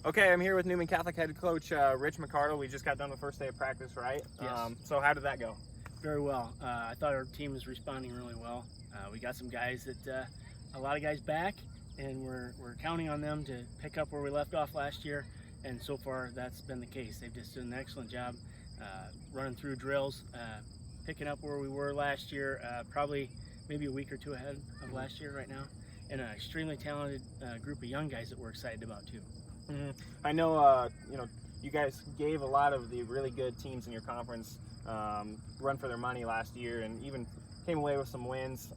Okay, I'm here with Newman Catholic head coach Rich McCardle. We just got done the first day of practice, right? Yes. So how did that go? Very well. I thought our team was responding really well. We got some guys that, a lot of guys back, and we're counting on them to pick up where we left off last year, and so far that's been the case. They've just done an excellent job running through drills, picking up where we were last year, probably maybe a week or two ahead of last year right now, and an extremely talented group of young guys that we're excited about too. Mm-hmm. I know, you guys gave a lot of the really good teams in your conference run for their money last year, and even came away with some wins.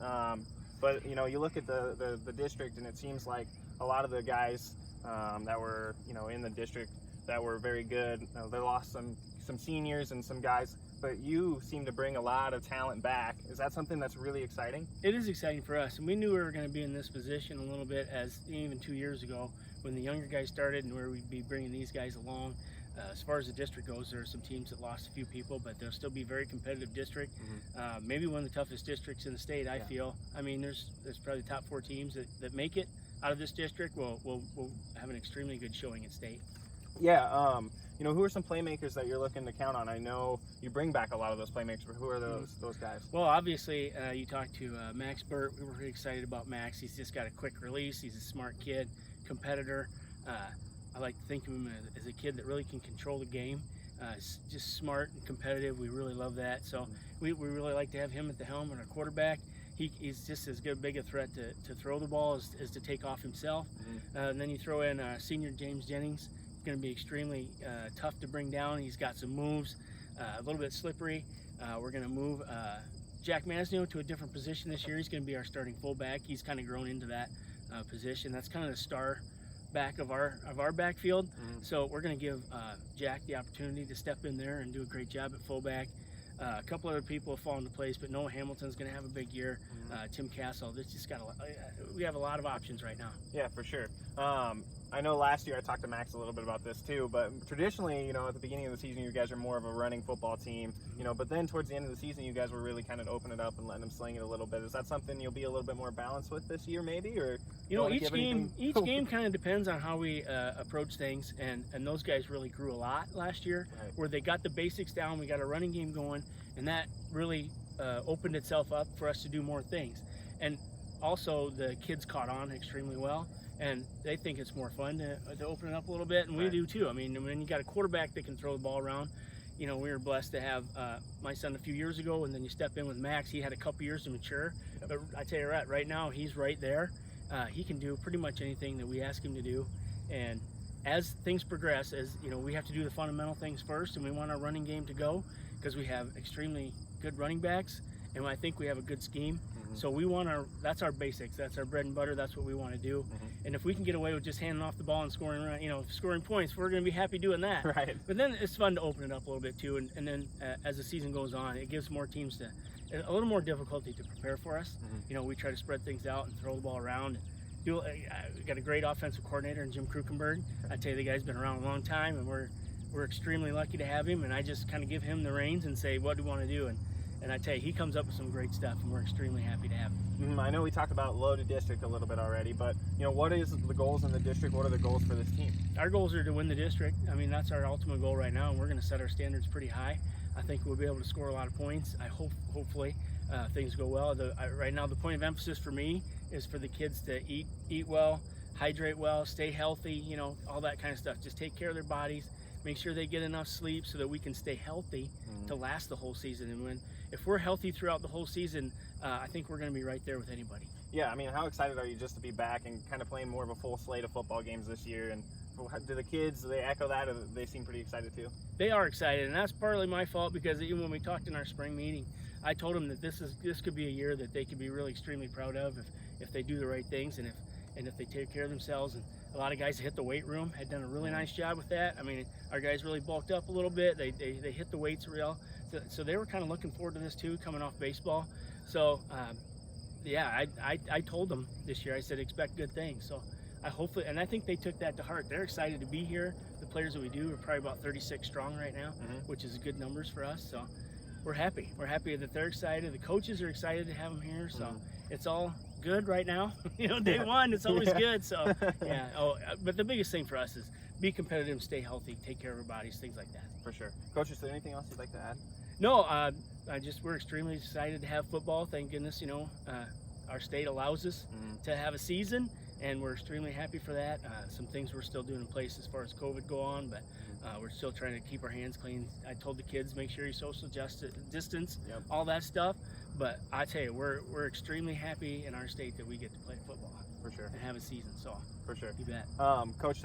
But you look at the district, and it seems like a lot of the guys that were in the district that were very good, they lost some seniors and some guys. But you seem to bring a lot of talent back. Is that something that's really exciting? It is exciting for us, and we knew we were going to be in this position a little bit as even 2 years ago when the younger guys started, and where we'd be bringing these guys along. As far as the district goes, there are some teams that lost a few people, but they'll still be a very competitive district. Mm-hmm. Maybe one of the toughest districts in the state, I feel. I mean, there's probably the top 4 teams that make it out of this district. We'll have an extremely good showing in state. Yeah. Who are some playmakers that you're looking to count on? I know you bring back a lot of those playmakers, but who are those guys? Well, obviously, you talked to Max Burt. We were pretty excited about Max. He's just got a quick release. He's a smart kid, competitor. I like to think of him as a kid that really can control the game. Just smart and competitive. We really love that. So we really like to have him at the helm and our quarterback. He's just as big a threat to throw the ball as to take off himself. Mm-hmm. And then you throw in senior James Jennings. Going to be extremely tough to bring down. He's got some moves, a little bit slippery. We're going to move Jack Masnio to a different position this year. He's going to be our starting fullback. He's kind of grown into that position. That's kind of the star back of our backfield. Mm-hmm. So we're going to give Jack the opportunity to step in there and do a great job at fullback. A couple other people have fallen into place, but Noah Hamilton's going to have a big year. Mm-hmm. Tim Castle. This just got we have a lot of options right now. Yeah, for sure. I know last year I talked to Max a little bit about this too, but traditionally, at the beginning of the season, you guys are more of a running football team, but then towards the end of the season, you guys were really kind of opening it up and letting them sling it a little bit. Is that something you'll be a little bit more balanced with this year maybe? Or each game kind of depends on how we approach things, and those guys really grew a lot last year, right, where they got the basics down, we got a running game going, and that really opened itself up for us to do more things. And also the kids caught on extremely well, and they think it's more fun to open it up a little bit, and we do too. I mean, when you got a quarterback that can throw the ball around, we were blessed to have my son a few years ago, and then you step in with Max. He had a couple years to mature, but I tell you right now, he's right there. He can do pretty much anything that we ask him to do, and as things progress, we have to do the fundamental things first, and we want our running game to go because we have extremely good running backs, and I think we have a good scheme. Mm-hmm. So that's our basics. That's our bread and butter. That's what we want to do. Mm-hmm. And if we can get away with just handing off the ball and scoring points, we're going to be happy doing that. Right. But then it's fun to open it up a little bit too. And then as the season goes on, it gives more teams a little more difficulty to prepare for us. Mm-hmm. We try to spread things out and throw the ball around. We got a great offensive coordinator in Jim Krukenberg. I tell you, the guy's been around a long time, and we're extremely lucky to have him. And I just kind of give him the reins and say, what do we want to do? And I tell you, he comes up with some great stuff, and we're extremely happy to have him. I know we talked about loaded district a little bit already, but what is the goals in the district? What are the goals for this team? Our goals are to win the district. I mean, that's our ultimate goal right now, and we're going to set our standards pretty high. I think we'll be able to score a lot of points. Hopefully things go well. Right now, the point of emphasis for me is for the kids to eat well, hydrate well, stay healthy. All that kind of stuff. Just take care of their bodies. Make sure they get enough sleep so that we can stay healthy to last the whole season. And if we're healthy throughout the whole season, I think we're going to be right there with anybody. Yeah, I mean, how excited are you just to be back and kind of playing more of a full slate of football games this year? And do the kids, do they echo that, or they seem pretty excited too? They are excited, and that's partly my fault, because even when we talked in our spring meeting, I told them that this could be a year that they could be really extremely proud of if they do the right things and if they take care of themselves. And a lot of guys that hit the weight room had done a really nice job with that. I mean, our guys really bulked up a little bit. They hit the weights real. So they were kind of looking forward to this too, coming off baseball. So I told them this year, I said, expect good things. So and I think they took that to heart. They're excited to be here. The players that we do are probably about 36 strong right now, which is good numbers for us. So we're happy. We're happy that they're excited. The coaches are excited to have them here. So it's all good right now. Day one, it's always good. So yeah. But the biggest thing for us is be competitive, stay healthy, take care of our bodies, things like that. For sure. Coach, is there anything else you'd like to add? No, we're extremely excited to have football. Thank goodness, our state allows us to have a season, and we're extremely happy for that. Some things we're still doing in place as far as COVID go on, but we're still trying to keep our hands clean. I told the kids, make sure you social distance, all that stuff. But I tell you, we're extremely happy in our state that we get to play football. For sure. And have a season. So for sure. You bet. Coach, thank